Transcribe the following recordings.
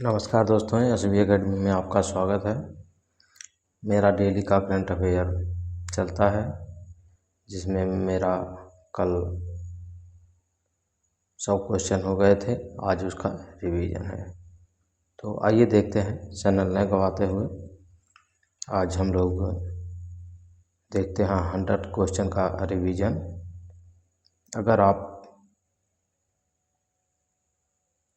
नमस्कार दोस्तों, SB academy में आपका स्वागत है। मेरा डेली का करंट अफेयर चलता है, जिसमें मेरा कल 100 क्वेश्चन हो गए थे। आज उसका रिवीजन है, तो आइए देखते हैं चैनल न गवाते हुए। आज हम लोग देखते हैं 100 क्वेश्चन का रिवीजन। अगर आप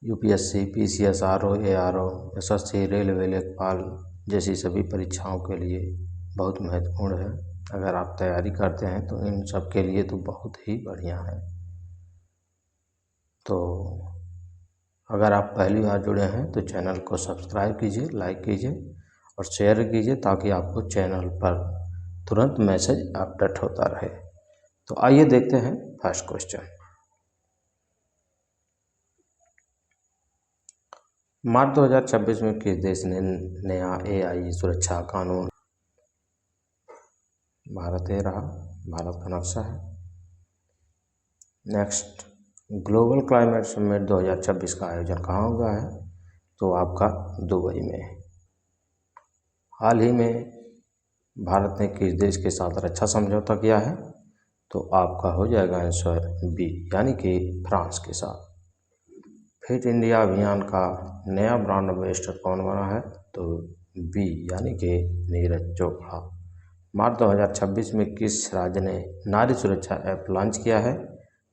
UPSC, PCS, RO, ARO, SSC, railway, लेखपाल जैसी सभी परीक्षाओं के लिए बहुत महत्वपूर्ण है। अगर आप तैयारी करते हैं तो इन सब के लिए तो बहुत ही बढ़िया है। तो अगर आप पहली बार जुड़े हैं तो चैनल को सब्सक्राइब कीजिए, लाइक कीजिए और शेयर कीजिए, ताकि आपको चैनल पर तुरंत मैसेज अपडेट होता रहे। तो आइए देखते हैं फर्स्ट क्वेश्चन। मार्च 2026 में किस देश ने नया एआई सुरक्षा कानून? भारत ये रहा, भारत का नक्शा है। नेक्स्ट, ग्लोबल क्लाइमेट समिट 2026 का आयोजन कहाँ हुआ है? तो आपका दुबई में। हाल ही में भारत ने किस देश के साथ रक्षा समझौता किया है? तो आपका हो जाएगा आंसर बी, यानी कि फ्रांस के साथ। फिट इंडिया अभियान का नया ब्रांड एम्बेसडर कौन बना है? तो बी, यानी कि नीरज चोपड़ा। मार्च 2026 में किस राज्य ने नारी सुरक्षा ऐप लॉन्च किया है?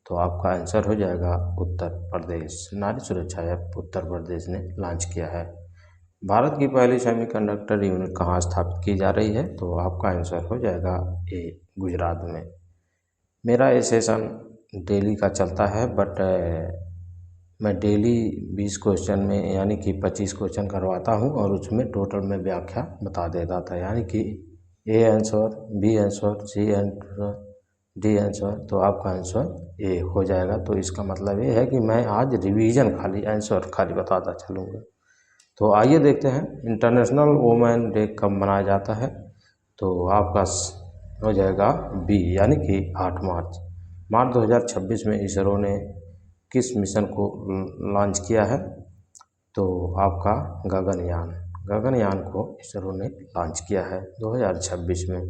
तो आपका आंसर हो जाएगा उत्तर प्रदेश। नारी सुरक्षा ऐप उत्तर प्रदेश ने लॉन्च किया है। भारत की पहली सेमीकंडक्टर यूनिट कहाँ स्थापित की जा रही है? तो आपका आंसर हो जाएगा ए, गुजरात में। मेरा ये सेशन डेली का चलता है, बट मैं डेली 20 क्वेश्चन में यानी कि 25 क्वेश्चन करवाता हूँ और उसमें टोटल में व्याख्या बता देता था, यानी कि A answer, B answer, C answer, D answer. तो आपका आंसर ए हो जाएगा। तो इसका मतलब ये है कि मैं आज रिवीजन खाली, आंसर खाली बताता चलूँगा। तो आइए देखते हैं इंटरनेशनल वुमेन डे कब मनाया जाता है? तो आपका हो जाएगा बी, यानी कि 8 मार्च। मार्च 2026 में इसरो ने किस मिशन को लॉन्च किया है? तो आपका गगनयान को इसरो ने लॉन्च किया है 2026 में।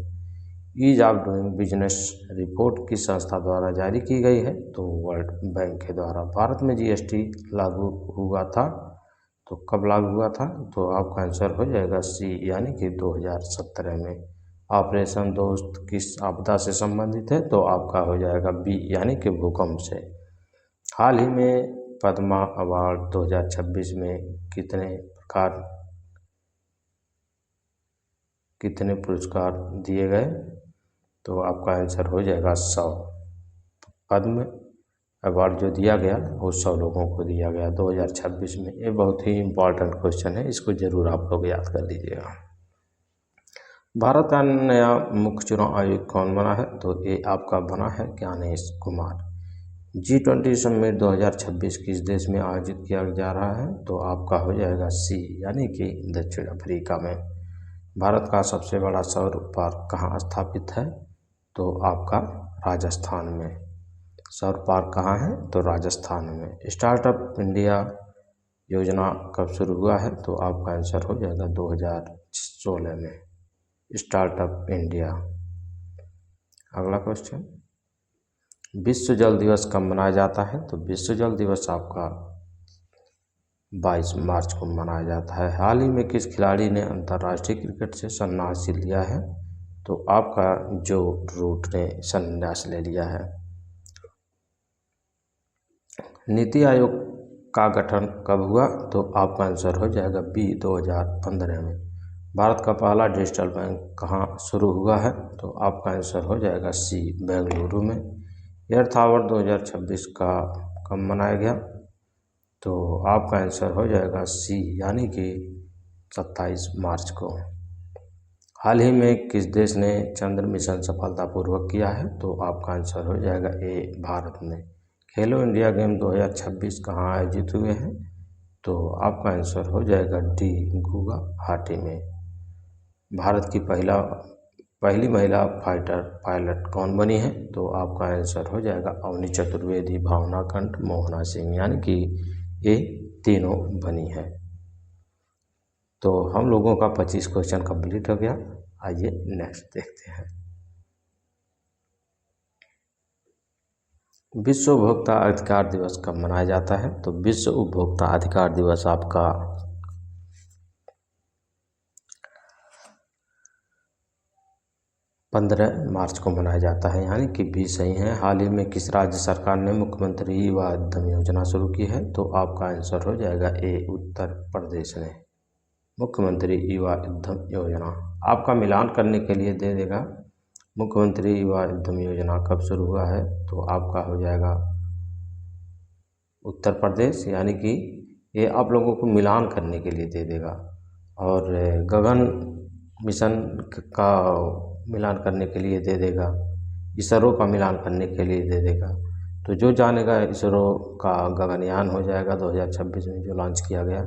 Ease of doing business report किस संस्था द्वारा जारी की गई है? तो वर्ल्ड बैंक के द्वारा। भारत में जीएसटी लागू हुआ था, तो कब लागू हुआ था? तो आपका आंसर हो जाएगा सी, यानी कि 2017 में। ऑपरेशन दोस्त किस आपदा से संबंधित है? तो आपका हो जाएगा बी, यानी कि भूकंप से। हाल ही में पद्मा अवार्ड 2026 में कितने पुरस्कार दिए गए? तो आपका आंसर हो जाएगा 100। पद्म अवार्ड जो दिया गया वो 100 लोगों को दिया गया 2026 में। ये बहुत ही इम्पोर्टेंट क्वेश्चन है, इसको ज़रूर आप लोग याद कर लीजिएगा। भारत का नया मुख्य चुनाव आयुक्त कौन बना है? तो ये आपका बना है ज्ञानेश कुमार। G20 समिट 2026 किस देश में आयोजित किया जा रहा है? तो आपका हो जाएगा सी, यानी कि दक्षिण अफ्रीका में। भारत का सबसे बड़ा सौर पार्क कहाँ स्थापित है? तो आपका राजस्थान में। सौर पार्क कहाँ है? तो राजस्थान में। स्टार्टअप इंडिया योजना कब शुरू हुआ है? तो आपका आंसर हो जाएगा 2016 में, स्टार्टअप इंडिया। अगला क्वेश्चन, विश्व जल दिवस कब मनाया जाता है? तो विश्व जल दिवस आपका 22 मार्च को मनाया जाता है। हाल ही में किस खिलाड़ी ने अंतर्राष्ट्रीय क्रिकेट से संन्यास लिया है? तो आपका जो रूट ने संन्यास ले लिया है। नीति आयोग का गठन कब हुआ? तो आपका आंसर हो जाएगा बी, 2015 में। भारत का पहला डिजिटल बैंक कहाँ शुरू हुआ है? तो आपका आंसर हो जाएगा सी, बेंगलुरु में। एर्थ आवर 2026 का कब मनाया गया? तो आपका आंसर हो जाएगा सी, यानी कि 27 मार्च को। हाल ही में किस देश ने चंद्र मिशन सफलतापूर्वक किया है? तो आपका आंसर हो जाएगा ए, भारत ने। खेलो इंडिया गेम 2026 कहाँ आयोजित हुए हैं? तो आपका आंसर हो जाएगा डी, गुवाहाटी में। भारत की पहली महिला फाइटर पायलट कौन बनी है? तो आपका आंसर हो जाएगा अवनी चतुर्वेदी, भावना कंठ, मोहना सिंह, यानी कि ये तीनों बनी है। तो हम लोगों का 25 क्वेश्चन कंप्लीट हो गया। आइए नेक्स्ट देखते हैं। विश्व उपभोक्ता अधिकार दिवस कब मनाया जाता है? तो विश्व उपभोक्ता अधिकार दिवस आपका 15 मार्च को मनाया जाता है, यानी कि 20 सही है। हाल ही में किस राज्य सरकार ने मुख्यमंत्री युवा उद्यम योजना शुरू की है? तो आपका आंसर हो जाएगा ए, उत्तर प्रदेश ने मुख्यमंत्री युवा उद्यम योजना। आपका मिलान करने के लिए दे देगा मुख्यमंत्री युवा उद्यम योजना कब शुरू हुआ है? तो आपका हो जाएगा उत्तर प्रदेश, यानी कि ये आप लोगों को मिलान करने के लिए दे देगा। और गगन मिशन का मिलान करने के लिए दे देगा, इसरो का मिलान करने के लिए दे देगा। तो जो जानेगा इसरो का गगनयान हो जाएगा 2026 में जो लॉन्च किया गया।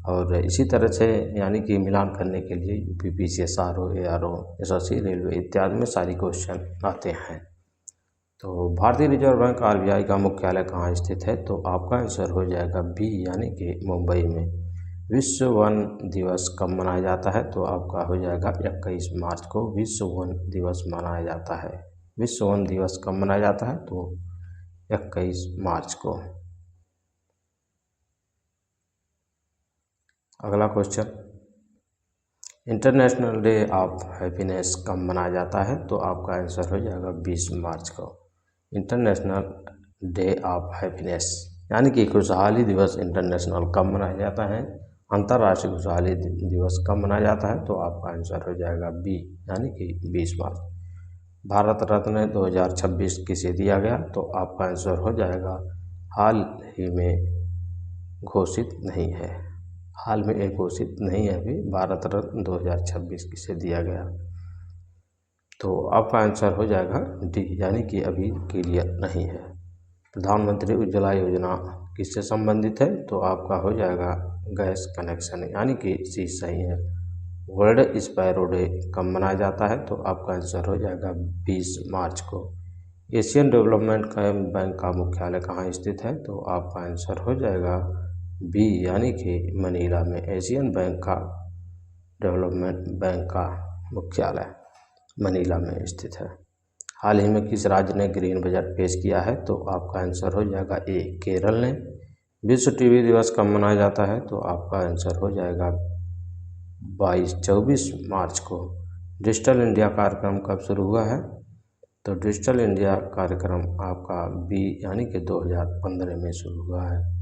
और इसी तरह से यानी कि मिलान करने के लिए UPPC, SRO, ARO, SSC, railway इत्यादि में सारी क्वेश्चन आते हैं। तो भारतीय रिजर्व बैंक आरबीआई का मुख्यालय कहाँ स्थित है? तो आपका आंसर हो जाएगा बी, यानी कि मुंबई में। विश्व वन दिवस कब मनाया जाता है? तो आपका हो जाएगा 21 मार्च को विश्व वन दिवस मनाया जाता है। विश्व वन दिवस कब मनाया जाता है? तो 21 मार्च को। अगला question, international day of happiness कब मनाया जाता है? तो आपका आंसर हो जाएगा 20 मार्च को। इंटरनेशनल डे ऑफ हैप्पीनेस यानी कि खुशहाली दिवस इंटरनेशनल कब मनाया जाता है? अंतर्राष्ट्रीय खुशहाली दिवस कब मनाया जाता है? तो आपका आंसर हो जाएगा बी, यानी कि 20 मार्च। भारत रत्न 2026 किसे दिया गया? तो आपका आंसर हो जाएगा हाल ही में घोषित नहीं है। हाल में एक घोषित नहीं है अभी, भारत रत्न 2026 किसे दिया गया? तो आपका आंसर हो जाएगा डी, यानी कि अभी क्लियर नहीं है। प्रधानमंत्री उज्ज्वला योजना किससे संबंधित है? तो आपका हो जाएगा गैस कनेक्शन, यानी कि सी सही है। वर्ल्ड स्पैरो डे कब मनाया जाता है? तो आपका आंसर हो जाएगा 20 मार्च को। एशियन डेवलपमेंट बैंक का मुख्यालय कहाँ स्थित है? तो आपका आंसर हो जाएगा बी, यानी कि मनीला में। एशियन बैंक का डेवलपमेंट बैंक का मुख्यालय मनीला में स्थित है। हाल ही में किस राज्य ने ग्रीन बजट पेश किया है? तो आपका आंसर हो जाएगा ए, केरल ने। विश्व टीबी दिवस कब मनाया जाता है? तो आपका आंसर हो जाएगा 24 मार्च को। डिजिटल इंडिया कार्यक्रम कब शुरू हुआ है? तो डिजिटल इंडिया कार्यक्रम आपका बी, यानी कि 2015 में शुरू हुआ है।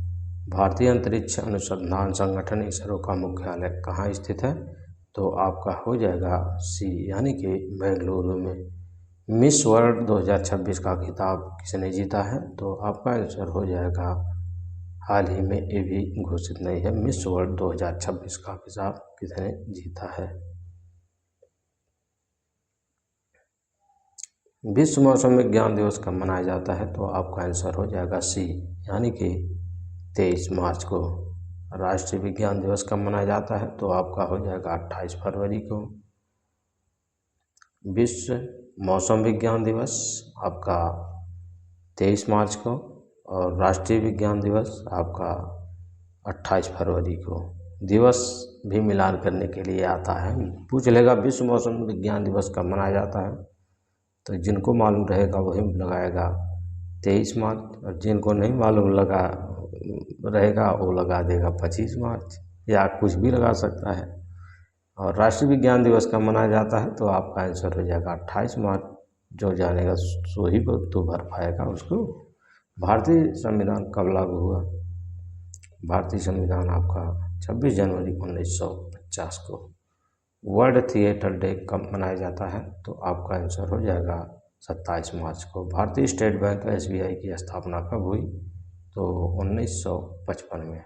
भारतीय अंतरिक्ष अनुसंधान संगठन इसरो का मुख्यालय कहाँ स्थित है? तो आपका हो जाएगा सी, यानी कि बेंगलुरु में। मिस वर्ल्ड 2026 का खिताब किसने जीता है? तो आपका आंसर हो जाएगा हाल ही में, ये भी घोषित नहीं है। मिस वर्ल्ड 2026 का खिताब किसने जीता है? विश्व मौसम विज्ञान दिवस कब मनाया जाता है? तो आपका आंसर हो जाएगा सी, यानी कि 23 मार्च को। राष्ट्रीय विज्ञान दिवस कब मनाया जाता है? तो आपका हो जाएगा 28 फरवरी को। विश्व मौसम विज्ञान दिवस आपका 23 मार्च को और राष्ट्रीय विज्ञान दिवस आपका 28 फरवरी को। दिवस भी मिलान करने के लिए आता है, पूछ लेगा विश्व मौसम विज्ञान दिवस कब मनाया जाता है, तो जिनको मालूम रहेगा वही लगाएगा 23 मार्च, और जिनको नहीं मालूम लगा रहेगा वो लगा देगा 25 मार्च, या कुछ भी लगा सकता है। और राष्ट्रीय विज्ञान दिवस कब मनाया जाता है? तो आपका आंसर हो जाएगा 28 मार्च। जो जानेगा सो ही तो भर पाएगा उसको। भारतीय संविधान कब लागू हुआ? भारतीय संविधान आपका 26 जनवरी 1950 को। वर्ल्ड थिएटर डे कब मनाया जाता है? तो आपका आंसर हो जाएगा 27 मार्च को। भारतीय स्टेट बैंक एसबीआई की स्थापना कब हुई? तो 1955 में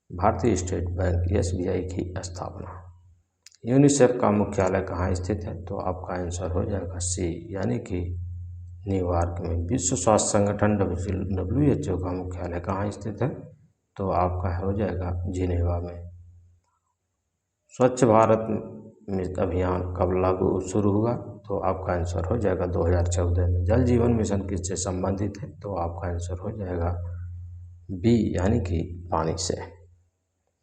भारतीय स्टेट बैंक एसबीआई की स्थापना। यूनिसेफ का मुख्यालय कहाँ स्थित है? तो आपका आंसर हो जाएगा सी, यानी कि न्यूयॉर्क में। विश्व स्वास्थ्य संगठन WHO का मुख्यालय कहाँ स्थित है? तो आपका हो जाएगा जिनेवा में। स्वच्छ भारत अभियान कब लागू शुरू हुआ? तो आपका आंसर हो जाएगा 2014 में। जल जीवन मिशन किससे संबंधित है? तो आपका आंसर हो जाएगा बी, यानी कि पानी से।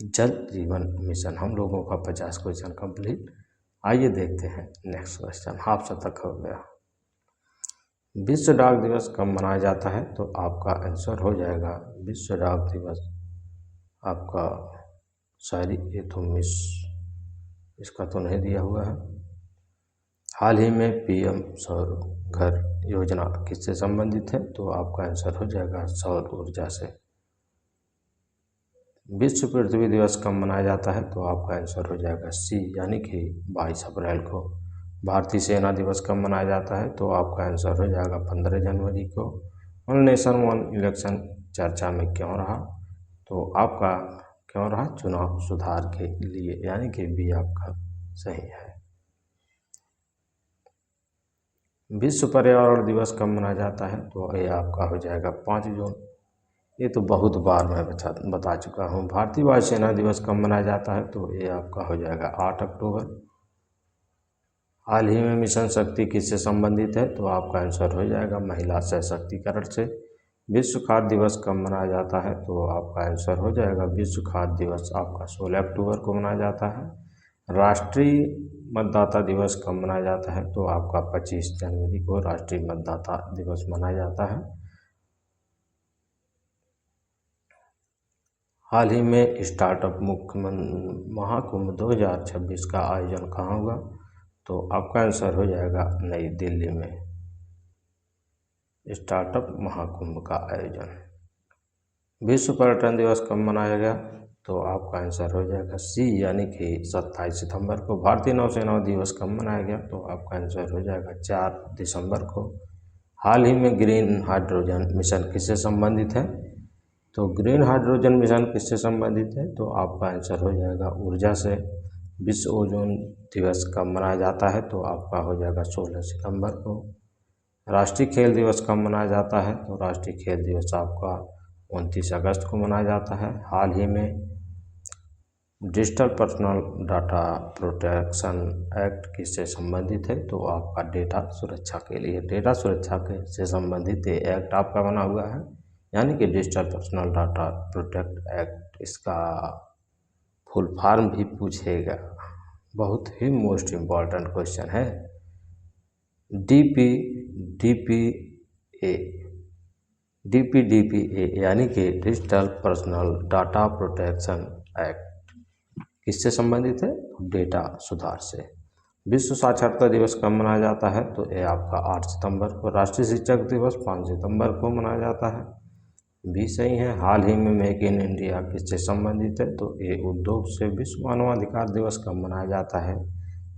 जल जीवन मिशन। हम लोगों का 50 क्वेश्चन कंप्लीट। आइए देखते हैं नेक्स्ट क्वेश्चन। हाफ शतक हो गया। विश्व डाक दिवस कब मनाया जाता है? तो आपका आंसर हो जाएगा विश्व डाक दिवस आपका, सॉरी ये तो मिस, इसका तो नहीं दिया हुआ है। हाल ही में पीएम सौर घर योजना किससे संबंधित है? तो आपका आंसर हो जाएगा सौर ऊर्जा से। विश्व पृथ्वी दिवस कब मनाया जाता है? तो आपका आंसर हो जाएगा सी, यानी कि 22 अप्रैल को। भारतीय सेना दिवस कब मनाया जाता है? तो आपका आंसर हो जाएगा 15 जनवरी को। वन नेशन वन इलेक्शन चर्चा में क्यों रहा? तो आपका क्यों रहा? चुनाव सुधार के लिए, यानी कि बी आपका सही है। विश्व पर्यावरण दिवस कब मनाया जाता है? तो ये आपका हो जाएगा 5 जून। ये तो बहुत बार मैं बता चुका हूँ। भारतीय वायुसेना दिवस कब मनाया जाता है? तो ये आपका हो जाएगा 8 अक्टूबर। हाल ही में मिशन शक्ति किससे संबंधित है? तो आपका आंसर हो जाएगा महिला सशक्तिकरण से। विश्व खाद्य दिवस कब मनाया जाता है? तो आपका आंसर हो जाएगा विश्व खाद्य दिवस आपका 16 अक्टूबर को मनाया जाता है। राष्ट्रीय मतदाता दिवस कब मनाया जाता है? तो आपका 25 जनवरी को राष्ट्रीय मतदाता दिवस मनाया जाता है। हाल ही में स्टार्टअप मुख्य महाकुंभ 2026 का आयोजन कहाँ हुआ? तो आपका आंसर हो जाएगा नई दिल्ली में स्टार्टअप महाकुंभ का आयोजन। विश्व पर्यटन दिवस कब मनाया गया? तो आपका आंसर हो जाएगा सी, यानी कि 27 सितंबर को। भारतीय नौसेना दिवस कब मनाया गया? तो आपका आंसर हो जाएगा 4 दिसंबर को। हाल ही में ग्रीन हाइड्रोजन मिशन किससे संबंधित है? तो ग्रीन हाइड्रोजन मिशन किससे संबंधित है? तो आपका आंसर हो जाएगा ऊर्जा से। विश्व ओजोन दिवस कब मनाया जाता है? तो आपका हो जाएगा 16 सितंबर को। राष्ट्रीय खेल दिवस कब मनाया जाता है? तो राष्ट्रीय खेल दिवस आपका 29 अगस्त को मनाया जाता है। हाल ही में digital personal data protection act किससे संबंधित है? तो आपका डेटा सुरक्षा के लिए, डेटा सुरक्षा के से संबंधित एक्ट आपका बना हुआ है, यानी कि digital personal data protect act. इसका फुल फॉर्म भी पूछेगा, बहुत ही मोस्ट इम्पॉर्टेंट क्वेश्चन है। DPDPA यानी कि digital personal data protection act किससे संबंधित है? डेटा सुधार से। विश्व साक्षरता दिवस कब मनाया जाता है? तो ये आपका 8 सितंबर को। राष्ट्रीय शिक्षक दिवस 5 सितंबर को मनाया जाता है, भी सही है। हाल ही में मेक इन इंडिया किससे संबंधित है? तो ये उद्योग से। विश्व मानवाधिकार दिवस कब मनाया जाता है?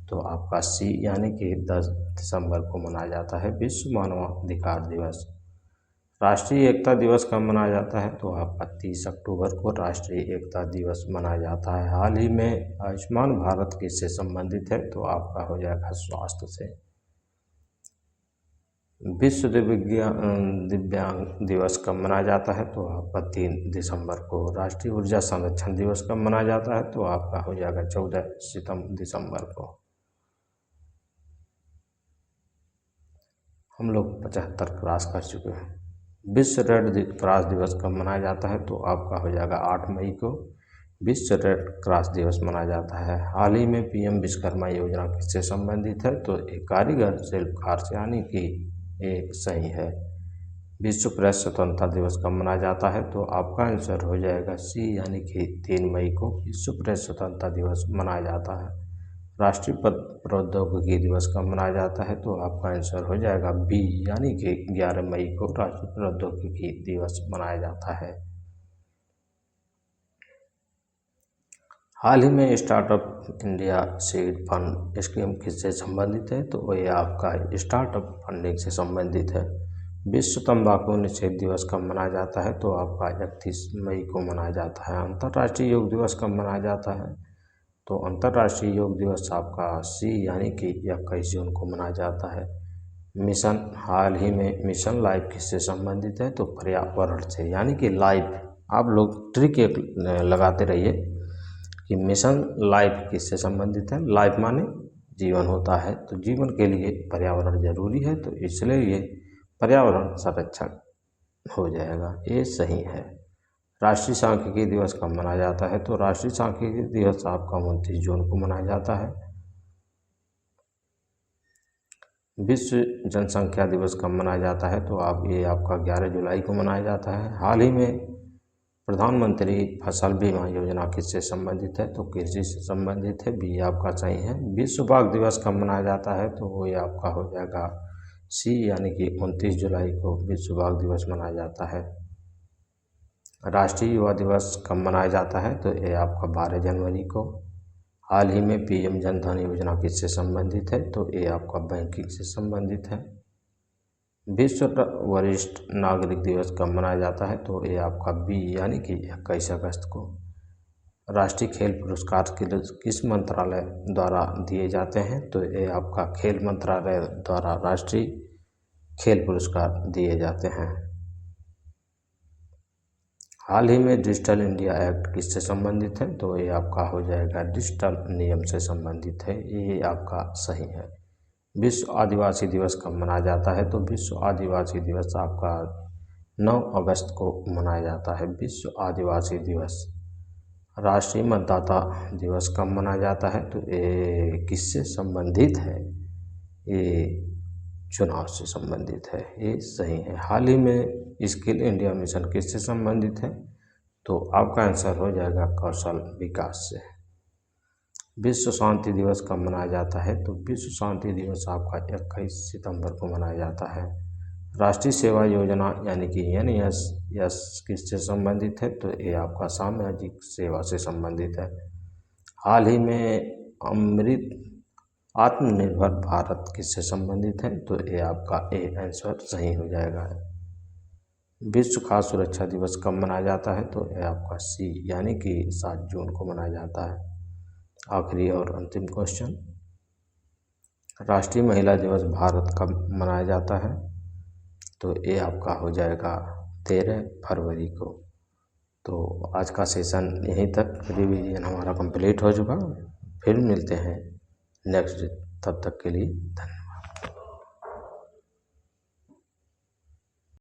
तो आपका सी, यानी कि 10 दिसंबर को मनाया जाता है विश्व मानवाधिकार दिवस। राष्ट्रीय एकता दिवस कब मनाया जाता है? तो आपका 30 अक्टूबर को राष्ट्रीय एकता दिवस मनाया जाता है। हाल ही में आयुष्मान भारत किससे संबंधित है? तो आपका हो जाएगा स्वास्थ्य से। विश्व दिव्यांग दिवस कब मनाया जाता है? तो आपका 3 दिसंबर को। राष्ट्रीय ऊर्जा संरक्षण दिवस कब मनाया जाता है? तो आपका हो जाएगा 14 दिसंबर को। हम लोग 75 क्रॉस कर चुके हैं। विश्व रेड क्रॉस दिवस कब मनाया जाता है? तो आपका हो जाएगा 8 मई को विश्व रेड क्रॉस दिवस मनाया जाता है। हाल ही में पीएम विश्वकर्मा योजना किससे संबंधित है? तो एक कारीगर शिल्पकार से, यानी कि एक सही है। विश्व प्रेस स्वतंत्रता दिवस कब मनाया जाता है? तो आपका आंसर हो जाएगा सी, यानी कि 3 मई को विश्व प्रेस स्वतंत्रता दिवस मनाया जाता है। राष्ट्रीय प्रौद्योगिकी दिवस कब मनाया जाता है? तो आपका आंसर हो जाएगा बी, यानी कि 11 मई को राष्ट्रीय प्रौद्योगिकी दिवस मनाया जाता है। हाल ही में startup India seed fund scheme किससे संबंधित है? तो ये आपका स्टार्टअप फंडिंग से संबंधित है। विश्व तंबाकू निषेध दिवस कब मनाया जाता है? तो आपका 31 मई को मनाया जाता है। अंतर्राष्ट्रीय योग दिवस कब मनाया जाता है? तो अंतर्राष्ट्रीय योग दिवस आपका सी, यानी कि 21 जून को मनाया जाता है। मिशन, हाल ही में मिशन लाइफ किससे संबंधित है? तो पर्यावरण से, यानी कि लाइफ। आप लोग ट्रिक एक लगाते रहिए कि मिशन लाइफ किससे संबंधित है। लाइफ माने जीवन होता है, तो जीवन के लिए पर्यावरण जरूरी है, तो इसलिए ये पर्यावरण संरक्षण हो जाएगा, ये सही है। राष्ट्रीय सांख्यिकी दिवस कब मनाया जाता है? तो राष्ट्रीय सांख्यिकी दिवस आपका 29 जून को मनाया जाता है। विश्व जनसंख्या दिवस कब मनाया जाता है? तो ये आपका 11 जुलाई को मनाया जाता है। हाल ही में प्रधानमंत्री फसल बीमा योजना किससे संबंधित है? तो कृषि से संबंधित है, बी आपका सही है। विश्व बाघ दिवस कब मनाया जाता है? तो वो ये आपका हो जाएगा सी, यानी कि 29 जुलाई को विश्व बाघ दिवस मनाया जाता है। राष्ट्रीय युवा दिवस कब मनाया जाता है? तो ये आपका 12 जनवरी को। हाल ही में पीएम जनधन योजना किससे संबंधित है? तो ये आपका बैंकिंग से संबंधित है। विश्व वरिष्ठ नागरिक दिवस कब मनाया जाता है? तो ये आपका बी, यानी कि 21 अगस्त को। राष्ट्रीय खेल पुरस्कार किस मंत्रालय द्वारा दिए जाते हैं? तो ये आपका खेल मंत्रालय द्वारा राष्ट्रीय खेल पुरस्कार दिए जाते हैं। हाल ही में डिजिटल इंडिया एक्ट किससे संबंधित है? तो ये आपका हो जाएगा डिजिटल नियम से संबंधित है, ये आपका सही है। विश्व आदिवासी दिवस कब मनाया जाता है? तो विश्व आदिवासी दिवस आपका 9 अगस्त को मनाया जाता है, विश्व आदिवासी दिवस। राष्ट्रीय मतदाता दिवस कब मनाया जाता है? तो ये किससे संबंधित है? ये चुनाव से संबंधित है, ये सही है। हाल ही में स्किल इंडिया मिशन किससे संबंधित है? तो आपका आंसर हो जाएगा कौशल विकास से। विश्व शांति दिवस कब मनाया जाता है? तो विश्व शांति दिवस आपका 21 सितंबर को मनाया जाता है। राष्ट्रीय सेवा योजना यानी कि NSS किससे संबंधित है? तो ये आपका सामाजिक सेवा से संबंधित है। हाल ही में अमृत आत्मनिर्भर भारत किससे संबंधित है? तो ये आपका ए आंसर सही हो जाएगा। विश्व खाद्य सुरक्षा दिवस कब मनाया जाता है? तो ये आपका सी, यानी कि 7 जून को मनाया जाता है। आखिरी और अंतिम क्वेश्चन, राष्ट्रीय महिला दिवस भारत कब मनाया जाता है? तो ये आपका हो जाएगा 13 फरवरी को। तो आज का सेशन यहीं तक, रिवीजन हमारा कंप्लीट हो चुका। फिर मिलते हैं नेक्स्ट, तब तक के लिए धन्यवाद।